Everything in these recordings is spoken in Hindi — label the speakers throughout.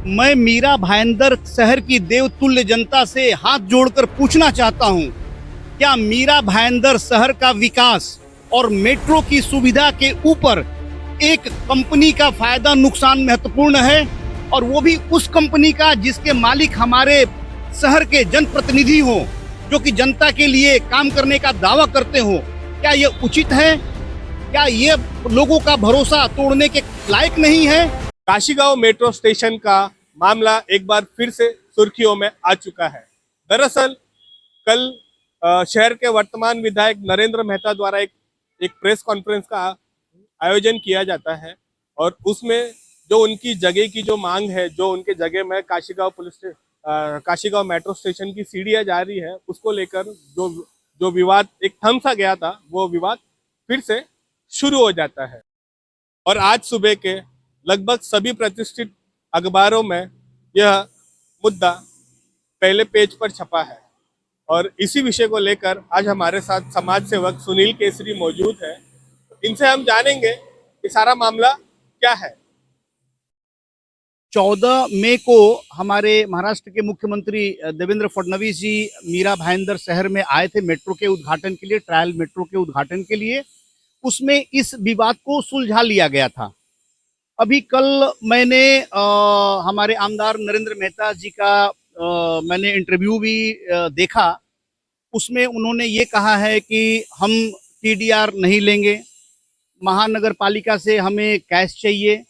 Speaker 1: मैं मीरा भाईंदर शहर की देवतुल्य जनता से हाथ जोड़कर पूछना चाहता हूं, क्या मीरा भाईंदर शहर का विकास और मेट्रो की सुविधा के ऊपर एक कंपनी का फायदा नुकसान महत्वपूर्ण है, और वो भी उस कंपनी का जिसके मालिक हमारे शहर के जनप्रतिनिधि हों, जो कि जनता के लिए काम करने का दावा करते हो? क्या ये उचित है? क्या ये लोगों का भरोसा तोड़ने के लायक नहीं है?
Speaker 2: काशीगांव मेट्रो स्टेशन का मामला एक बार फिर से सुर्खियों में आ चुका है। दरअसल कल शहर के वर्तमान विधायक नरेंद्र मेहता द्वारा एक प्रेस कॉन्फ्रेंस का आयोजन किया जाता है, और उसमें जो उनकी जगह की जो मांग है, जो उनके जगह में काशीगांव मेट्रो स्टेशन की सीढ़ियां जा रही है, उसको लेकर जो विवाद एक थम सा गया था, वो विवाद फिर से शुरू हो जाता है। और आज सुबह के लगभग सभी प्रतिष्ठित अखबारों में यह मुद्दा पहले पेज पर छपा है, और इसी विषय को लेकर आज हमारे साथ समाज सेवक सुनील केसरी मौजूद है। इनसे हम जानेंगे कि सारा मामला क्या है।
Speaker 1: 14 मई को हमारे महाराष्ट्र के मुख्यमंत्री देवेंद्र फडणवीस जी मीरा भाईंदर शहर में आए थे मेट्रो के उद्घाटन के लिए, ट्रायल मेट्रो के उद्घाटन के लिए। उसमें इस विवाद को सुलझा लिया गया था। अभी कल मैंने हमारे आमदार नरेंद्र मेहता जी का मैंने इंटरव्यू भी देखा। उसमें उन्होंने ये कहा है कि हम टीडीआर नहीं लेंगे, महानगर पालिका से हमें कैश चाहिए,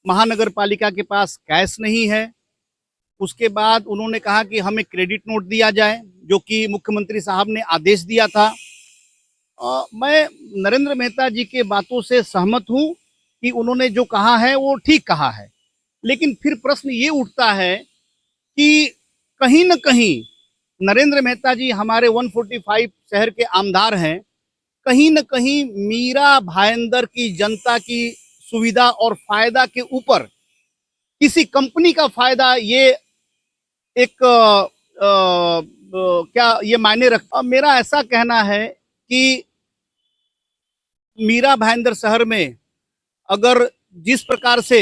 Speaker 1: महानगर पालिका के पास कैश नहीं है। उसके बाद उन्होंने कहा कि हमें क्रेडिट नोट दिया जाए, जो कि मुख्यमंत्री साहब ने आदेश दिया था। मैं नरेंद्र मेहता जी के बातों से सहमत हूं कि उन्होंने जो कहा है वो ठीक कहा है, लेकिन फिर प्रश्न ये उठता है कि कहीं न कहीं नरेंद्र मेहता जी हमारे 145 शहर के आमदार हैं, कहीं न कहीं मीरा भाईंदर की जनता की सुविधा और फायदा के ऊपर किसी कंपनी का फायदा ये एक क्या ये मायने रखता? मेरा ऐसा कहना है कि मीरा भाईंदर शहर में अगर जिस प्रकार से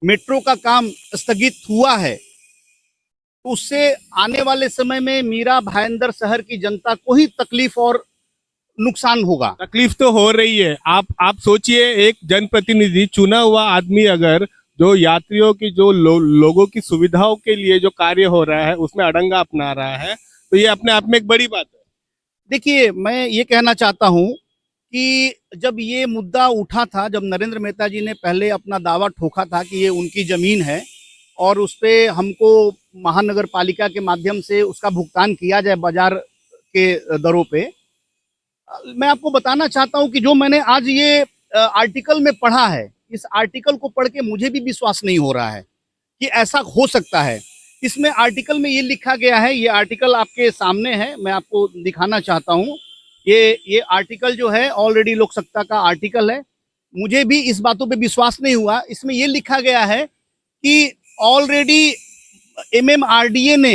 Speaker 1: मेट्रो का काम स्थगित हुआ है, तो उससे आने वाले समय में मीरा भाईंदर शहर की जनता को ही तकलीफ और नुकसान होगा।
Speaker 2: तकलीफ तो हो रही है। आप सोचिए, एक जनप्रतिनिधि चुना हुआ आदमी अगर जो यात्रियों की जो लोगों की सुविधाओं के लिए जो कार्य हो रहा है उसमें अड़ंगा अपना रहा है, तो ये अपने आप में एक बड़ी बात है।
Speaker 1: देखिए, मैं ये कहना चाहता हूं कि जब ये मुद्दा उठा था, जब नरेंद्र मेहता जी ने पहले अपना दावा ठोका था कि ये उनकी जमीन है और उस पे हमको महानगर पालिका के माध्यम से उसका भुगतान किया जाए बाजार के दरों पे, मैं आपको बताना चाहता हूं कि जो मैंने आज ये आर्टिकल में पढ़ा है, इस आर्टिकल को पढ़ के मुझे भी विश्वास नहीं हो रहा है कि ऐसा हो सकता है। इसमें आर्टिकल में ये लिखा गया है, ये आर्टिकल आपके सामने है, मैं आपको दिखाना चाहता हूँ। ये आर्टिकल जो है ऑलरेडी लोक सत्ता का आर्टिकल है। मुझे भी इस बातों पे विश्वास नहीं हुआ। इसमें ये लिखा गया है कि ऑलरेडी एमएमआरडीए ने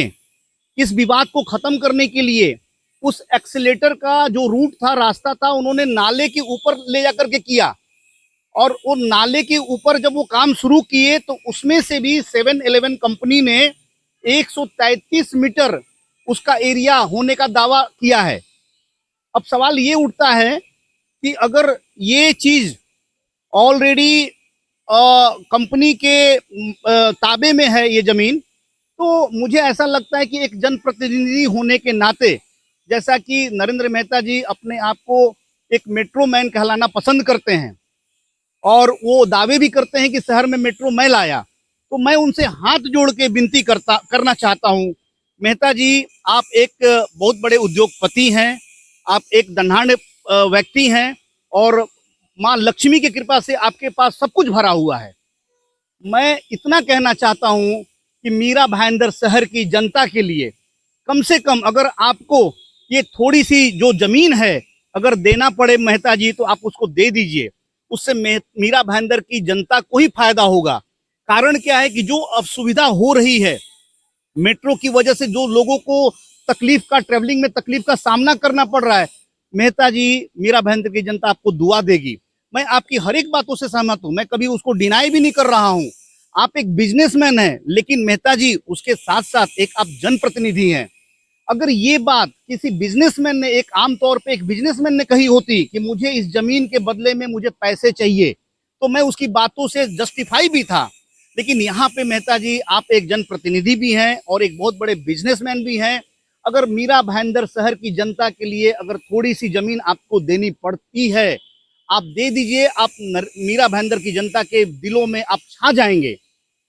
Speaker 1: इस विवाद को खत्म करने के लिए उस एक्सीलेटर का जो रूट था, रास्ता था, उन्होंने नाले के ऊपर ले जाकर के किया, और वो नाले के ऊपर जब वो काम शुरू किए तो उसमें से भी 7-Eleven कंपनी ने 133 मीटर उसका एरिया होने का दावा किया है। अब सवाल ये उठता है कि अगर ये चीज ऑलरेडी कंपनी के ताबे में है ये जमीन, तो मुझे ऐसा लगता है कि एक जनप्रतिनिधि होने के नाते, जैसा कि नरेंद्र मेहता जी अपने आप को एक मेट्रो मैन कहलाना पसंद करते हैं और वो दावे भी करते हैं कि शहर में मेट्रो मैं लाया, तो मैं उनसे हाथ जोड़ के विनती करना चाहता हूं, मेहता जी, आप एक बहुत बड़े उद्योगपति हैं, आप एक धनाढ़ व्यक्ति हैं, और माँ लक्ष्मी की कृपा से आपके पास सब कुछ भरा हुआ है। मैं इतना कहना चाहता हूं कि मीरा भाईंदर शहर की जनता के लिए कम से कम अगर आपको ये थोड़ी सी जो जमीन है अगर देना पड़े मेहता जी, तो आप उसको दे दीजिए। उससे मीरा भाईंदर की जनता को ही फायदा होगा। कारण क्या है कि जो असुविधा हो रही है मेट्रो की वजह से, जो लोगों को तकलीफ का, ट्रेवलिंग में तकलीफ का सामना करना पड़ रहा है, मेहता जी, मीरा भाईंदर की जनता आपको दुआ देगी। मैं आपकी हर एक बातों से सहमत हूं, मैं कभी उसको डिनाई भी नहीं कर रहा हूं। आप एक बिजनेसमैन हैं, लेकिन मेहता जी उसके साथ साथ एक आप जनप्रतिनिधि हैं। अगर ये बात किसी बिजनेसमैन ने, एक आमतौर पे एक बिजनेसमैन ने कही होती कि मुझे इस जमीन के बदले में मुझे पैसे चाहिए, तो मैं उसकी बातों से जस्टिफाई भी था। लेकिन यहाँ पे मेहता जी आप एक जनप्रतिनिधि भी हैं और एक बहुत बड़े बिजनेसमैन भी हैं। अगर मीरा भाईंदर शहर की जनता के लिए अगर थोड़ी सी जमीन आपको देनी पड़ती है, आप दे दीजिए। आप मीरा भाईंदर की जनता के दिलों में आप छा जाएंगे।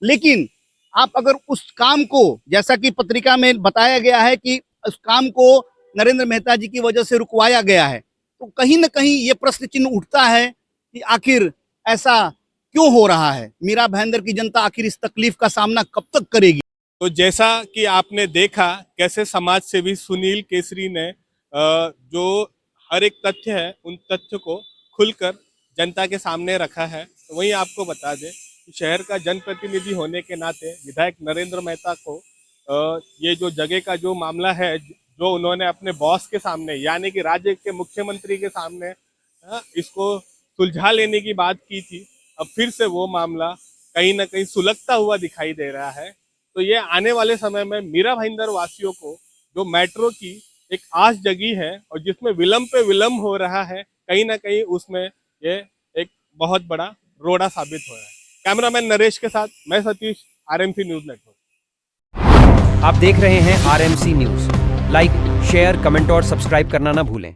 Speaker 1: लेकिन आप अगर उस काम को, जैसा कि पत्रिका में बताया गया है कि उस काम को नरेंद्र मेहता जी की वजह से रुकवाया गया है, तो कहीं ना कहीं ये प्रश्न चिन्ह उठता है कि आखिर ऐसा क्यों हो रहा है। मीरा भाईंदर की जनता आखिर इस तकलीफ का सामना कब तक करेगी।
Speaker 2: तो जैसा कि आपने देखा कैसे समाज सेवी सुनील केसरी ने जो हर एक तथ्य है उन तथ्य को खुलकर जनता के सामने रखा है। तो वहीं आपको बता दें कि शहर का जनप्रतिनिधि होने के नाते विधायक नरेंद्र मेहता को ये जो जगह का जो मामला है, जो उन्होंने अपने बॉस के सामने यानी कि राज्य के मुख्यमंत्री के सामने इसको सुलझा लेने की बात की थी, अब फिर से वो मामला कहीं ना कहीं सुलगता हुआ दिखाई दे रहा है। तो ये आने वाले समय में मीरा भाईंदर वासियों को जो मेट्रो की एक आस जगी है और जिसमें विलंब पे विलंब हो रहा है, कहीं ना कहीं उसमें ये एक बहुत बड़ा रोड़ा साबित हो रहा है। कैमरामैन नरेश के साथ मैं सतीश, आरएमसी न्यूज नेटवर्क।
Speaker 3: आप देख रहे हैं RMC news. Like, share, comment और सब्सक्राइब करना ना भूलें।